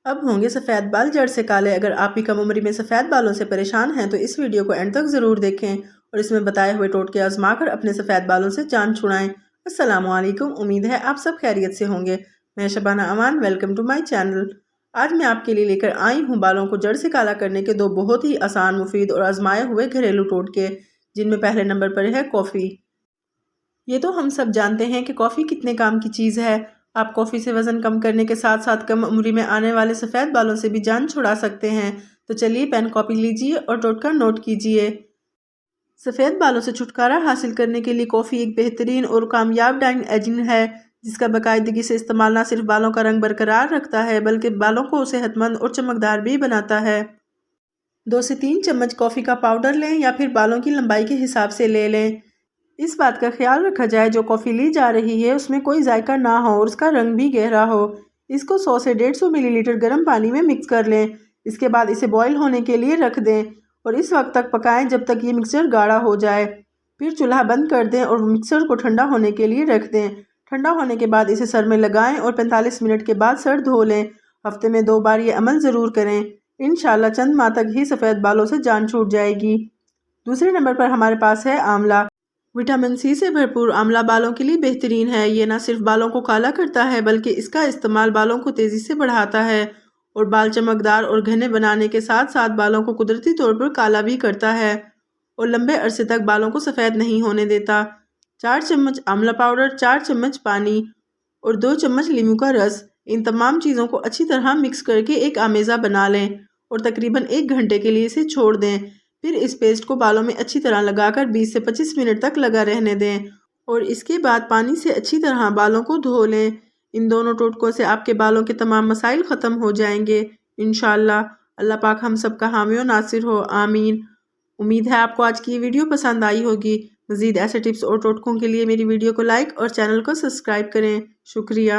اب ہوں گے سفید بال جڑ سے کالے۔ اگر آپ بھی کم عمری میں سفید بالوں سے پریشان ہیں تو اس ویڈیو کو اینڈ تک ضرور دیکھیں اور اس میں بتائے ہوئے ٹوٹکے آزما کر اپنے سفید بالوں سے جان چھڑائیں۔ السلام علیکم، امید ہے آپ سب خیریت سے ہوں گے۔ میں شبانہ امان، ویلکم ٹو مائی چینل۔ آج میں آپ کے لیے لے کر آئی ہوں بالوں کو جڑ سے کالا کرنے کے دو بہت ہی آسان، مفید اور آزمائے ہوئے گھریلو ٹوٹکے، جن میں پہلے نمبر پر ہے کافی۔ یہ تو ہم سب جانتے ہیں کہ کافی کتنے کام کی چیز ہے۔ آپ کافی سے وزن کم کرنے کے ساتھ ساتھ کم عمری میں آنے والے سفید بالوں سے بھی جان چھڑا سکتے ہیں۔ تو چلیے پین کاپی لیجئے اور ٹوٹکا نوٹ کیجئے۔ سفید بالوں سے چھٹکارا حاصل کرنے کے لیے کافی ایک بہترین اور کامیاب ڈائنگ ایجنٹ ہے، جس کا باقاعدگی سے استعمال نہ صرف بالوں کا رنگ برقرار رکھتا ہے بلکہ بالوں کو صحت مند اور چمکدار بھی بناتا ہے۔ 2 سے 3 چمچ کافی کا پاؤڈر لیں یا پھر بالوں کی لمبائی کے حساب سے لے لیں۔ اس بات کا خیال رکھا جائے جو کافی لی جا رہی ہے اس میں کوئی ذائقہ نہ ہو اور اس کا رنگ بھی گہرا ہو۔ اس کو 100 سے 150 ملی لیٹر گرم پانی میں مکس کر لیں۔ اس کے بعد اسے بوائل ہونے کے لیے رکھ دیں اور اس وقت تک پکائیں جب تک یہ مکسچر گاڑھا ہو جائے۔ پھر چولہا بند کر دیں اور مکسچر کو ٹھنڈا ہونے کے لیے رکھ دیں۔ ٹھنڈا ہونے کے بعد اسے سر میں لگائیں اور 45 منٹ کے بعد سر دھو لیں۔ ہفتے میں 2 بار یہ عمل ضرور کریں۔ انشاءاللہ چند ماہ تک ہی سفید بالوں سے جان چھوٹ جائے گی۔ دوسرے نمبر پر ہمارے پاس ہے آملہ۔ وٹامن سی سے بھرپور آملہ بالوں کے لیے بہترین ہے۔ یہ نہ صرف بالوں کو کالا کرتا ہے بلکہ اس کا استعمال بالوں کو تیزی سے بڑھاتا ہے اور بال چمکدار اور گھنے بنانے کے ساتھ ساتھ بالوں کو قدرتی طور پر کالا بھی کرتا ہے اور لمبے عرصے تک بالوں کو سفید نہیں ہونے دیتا۔ 4 چمچ آملہ پاؤڈر، 4 چمچ پانی اور 2 چمچ لیموں کا رس، ان تمام چیزوں کو اچھی طرح مکس کر کے ایک آمیزہ بنا لیں اور تقریباً 1 گھنٹے کے لیے اسے چھوڑ دیں۔ پھر اس پیسٹ کو بالوں میں اچھی طرح لگا کر 20 سے 25 منٹ تک لگا رہنے دیں اور اس کے بعد پانی سے اچھی طرح بالوں کو دھو لیں۔ ان دونوں ٹوٹکوں سے آپ کے بالوں کے تمام مسائل ختم ہو جائیں گے انشاءاللہ۔ اللہ پاک ہم سب کا حامی و ناصر ہو، آمین۔ امید ہے آپ کو آج کی یہ ویڈیو پسند آئی ہوگی۔ مزید ایسے ٹپس اور ٹوٹکوں کے لیے میری ویڈیو کو لائک اور چینل کو سبسکرائب کریں۔ شکریہ۔